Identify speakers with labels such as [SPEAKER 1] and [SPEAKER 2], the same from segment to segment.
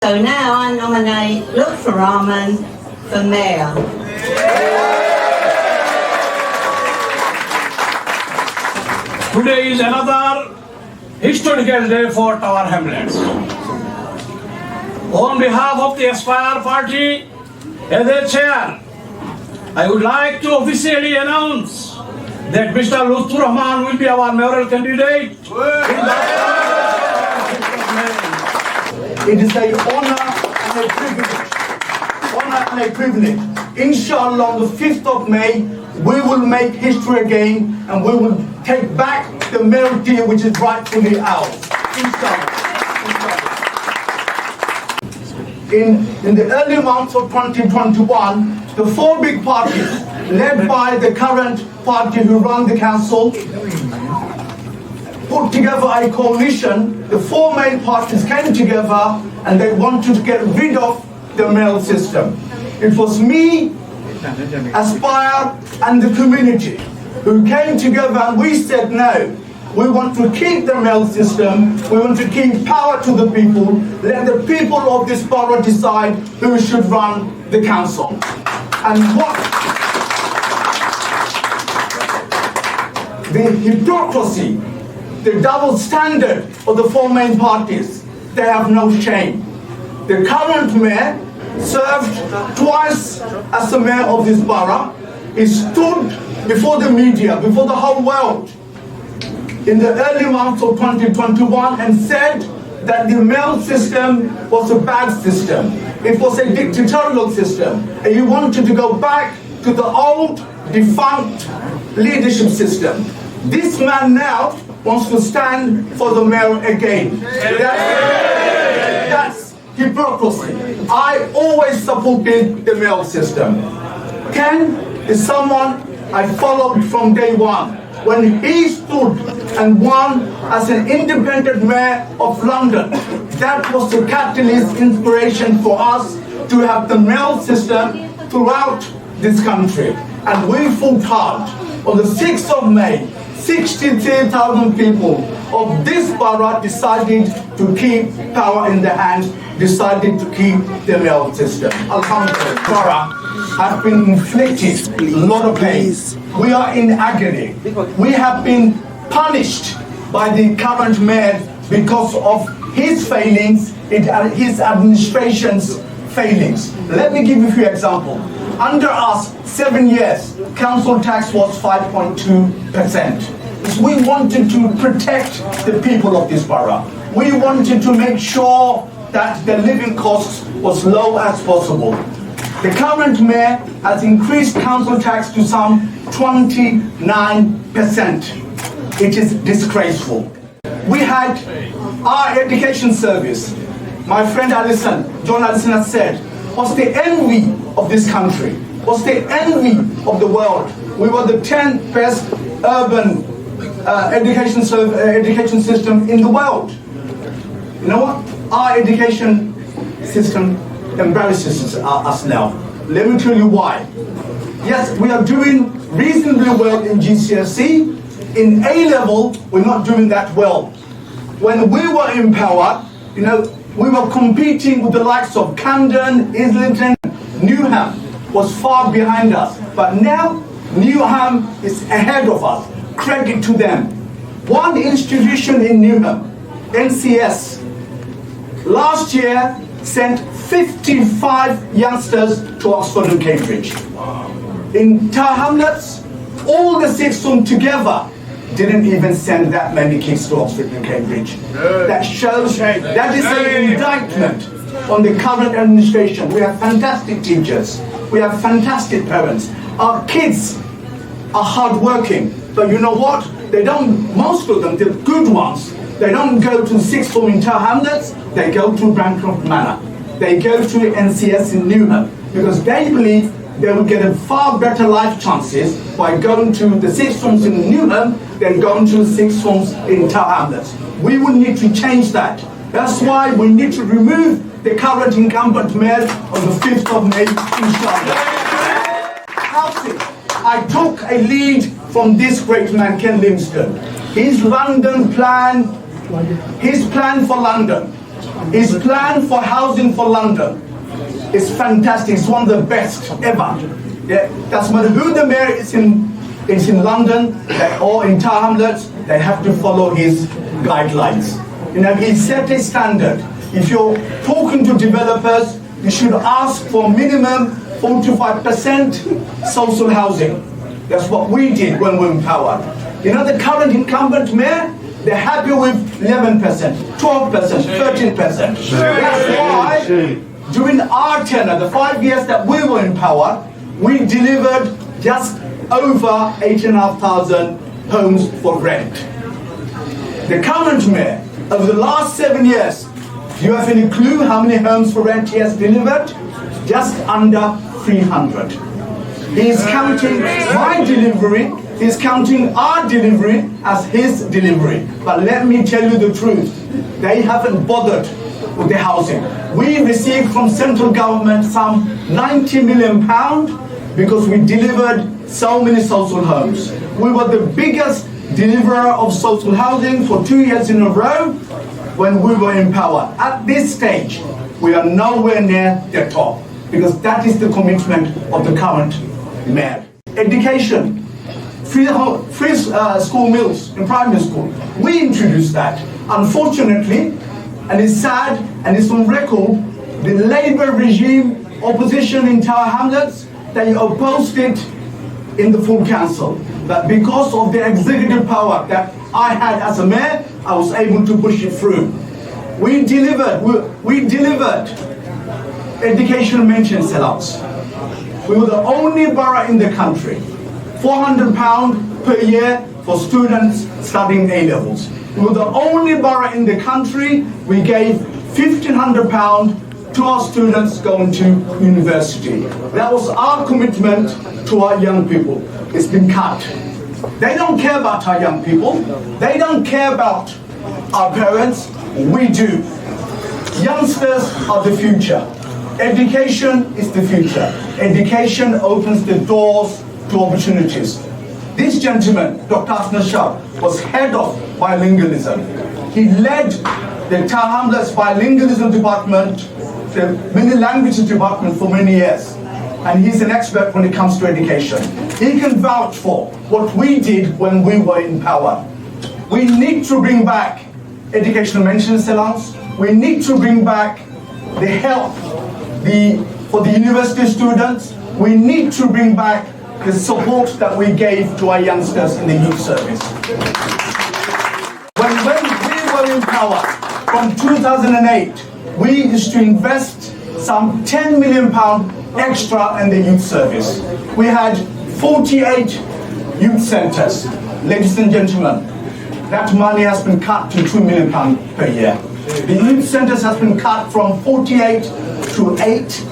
[SPEAKER 1] So now I nominate Lutfurrahman for Mayor.
[SPEAKER 2] Today is another historical day for Tower Hamlets. On behalf of the Aspire Party, as their chair, I would like to officially announce that Mr. Lutfurrahman will be our mayoral candidate.
[SPEAKER 3] It is an honor and a privilege. Inshallah, on the 5th of May, we will make history again and we will take back the mayoralty which is rightfully ours. Inshallah. In the early months of 2021, the four big parties, led by the current party who run the council, put together a coalition. The four main parties came together and they wanted to get rid of the mayoral system. It was me, Aspire, and the community who came together and we said no. We want to keep the mayoral system. We want to keep power to the people. Let the people of this borough decide who should run the council. And what the hypocrisy, the double standard of the four main parties, they have no shame. The current mayor served twice as the mayor of this borough. He stood before the media, before the whole world, in the early months of 2021 and said that the mayoral system was a bad system. It was a dictatorial system. And he wanted to go back to the old, defunct leadership system. This man now wants to stand for the mayor again. That's hypocrisy. I always supported the mayoral system. Ken is someone I followed from day one. When he stood and won as an independent mayor of London, that was the catalyst inspiration for us to have the mayoral system throughout this country. And we fought hard. On the 6th of May, 63,000 people of this borough decided to keep power in their hands, decided to keep the mayoral system. Alhamdulillah, borough have been inflicted a lot of pain. We are in agony. We have been punished by the current mayor because of his failings, his administration's failings. Let me give you a few examples. Under us, 7 years, council tax was 5.2%. We wanted to protect the people of this borough. We wanted to make sure that the living costs was low as possible. The current mayor has increased council tax to some 29%. It is disgraceful. We had our education service. My friend John Allison has said, was the envy of this country, was the envy of the world. We were the 10th best urban education system in the world. You know what? Our education system embarrasses us now. Let me tell you why. Yes, we are doing reasonably well in GCSE. In A-level, we're not doing that well. When we were in power, you know, we were competing with the likes of Camden, Islington, Newham was far behind us. But now, Newham is ahead of us. Credit to them. One institution in Newham, NCS, last year sent 55 youngsters to Oxford and Cambridge. In Tower Hamlets, all the six of them together didn't even send that many kids to Oxford and Cambridge. That shows, that is an indictment on the current administration. We have fantastic teachers. We have fantastic parents. Our kids are hardworking. But you know what? They don't, most of them, the good ones, they don't go to sixth form in Tower Hamlets, they go to Bancroft Manor. They go to NCS in Newham because they believe they will get a far better life chances by going to the sixth forms in Newham than going to the sixth forms in Tower Hamlets. We will need to change that. That's why we need to remove the current incumbent mayor on the 5th of May, inshallah. Housing. I took a lead from this great man, Ken Livingstone. His London plan, his plan for London His plan for housing for London is fantastic. It's one of the best ever. Yeah, doesn't matter who the mayor is in London or in Tower Hamlets, they have to follow his guidelines. You know, he set a standard. If you're talking to developers, you should ask for minimum 4 to 5% social housing. That's what we did when we were in power. You know, the current incumbent mayor, they're happy with 11%, 12%, 13%. That's why during our tenure, the 5 years that we were in power, we delivered just over 8,500 homes for rent. The current mayor, over the last 7 years, do you have any clue how many homes for rent he has delivered? Just under 300. He's counting my delivery, he's counting our delivery as his delivery. But let me tell you the truth, they haven't bothered with the housing. We received from central government some £90 million because we delivered so many social homes. We were the biggest deliverer of social housing for 2 years in a row when we were in power. At this stage, we are nowhere near the top because that is the commitment of the current mayor. Education, free school meals in primary school. We introduced that. Unfortunately, and it's sad and it's on record, the Labour regime opposition in Tower Hamlets, they opposed it in the full council. But because of the executive power that I had as a mayor, I was able to push it through. We delivered education mention sellouts. We were the only borough in the country, £400 per year for students studying A-levels. We were the only borough in the country, we gave £1,500 to our students going to university. That was our commitment to our young people. It's been cut. They don't care about our young people. They don't care about our parents. We do. Youngsters are the future. Education is the future. Education opens the doors to opportunities. This gentleman, Dr. Asna Shah, was head of bilingualism. He led the Tower Hamlets bilingualism department, the many languages department for many years. And he's an expert when it comes to education. He can vouch for what we did when we were in power. We need to bring back educational mention allowance. We need to bring back the help for the university students. We need to bring back the support that we gave to our youngsters in the youth service. When we were in power, from 2008, we used to invest some £10 million extra in the youth service. We had 48 youth centres. Ladies and gentlemen, that money has been cut to £2 million per year. The youth centres has been cut from 48 to 8.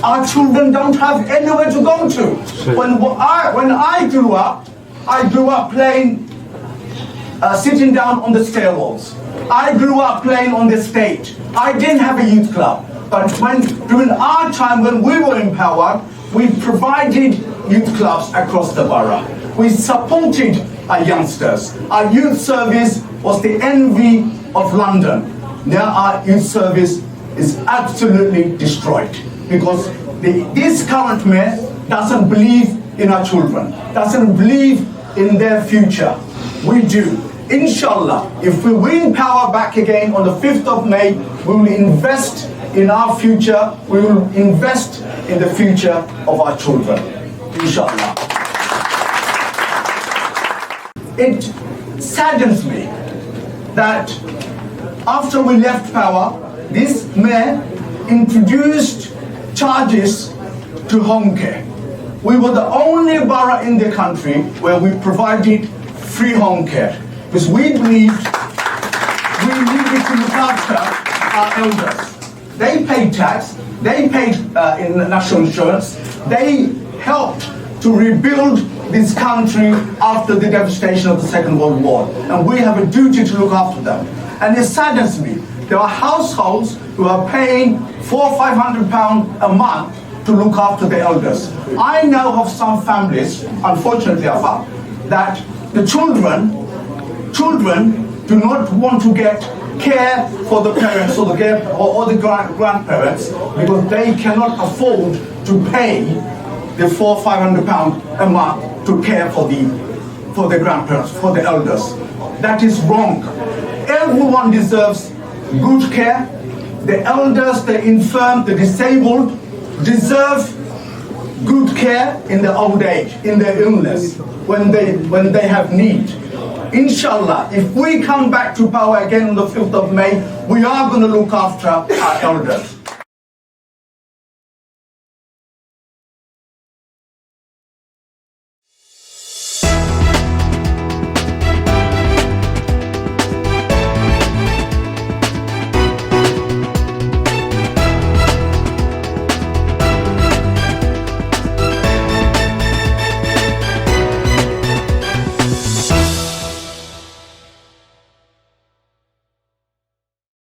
[SPEAKER 3] Our children don't have anywhere to go to. When I grew up playing, sitting down on the stairwells. I grew up playing on the stage. I didn't have a youth club. But during our time when we were in power, we provided youth clubs across the borough. We supported our youngsters. Our youth service was the envy of London. Now our youth service is absolutely destroyed because this current mayor doesn't believe in our children, doesn't believe in their future. We do. Inshallah, if we win power back again on the 5th of May, we will invest in our future, we will invest in the future of our children. Inshallah. It saddens me that after we left power, this mayor introduced charges to home care. We were the only borough in the country where we provided free home care because we believed we needed to look after our elders. They paid tax, they paid in national insurance, they helped to rebuild this country after the devastation of the Second World War. And we have a duty to look after them. And it saddens me, there are households who are paying £400 or £500 a month to look after their elders. I know of some families, unfortunately I found, that the children do not want to get care for the parents or the grandparents because they cannot afford to pay the £400-500 a month to care for the grandparents, for the elders. That is wrong. Everyone deserves good care. The elders, the infirm, the disabled deserve good care in their old age, in their illness, when they have need. Inshallah, if we come back to power again on the 5th of May, we are going to look after our elders.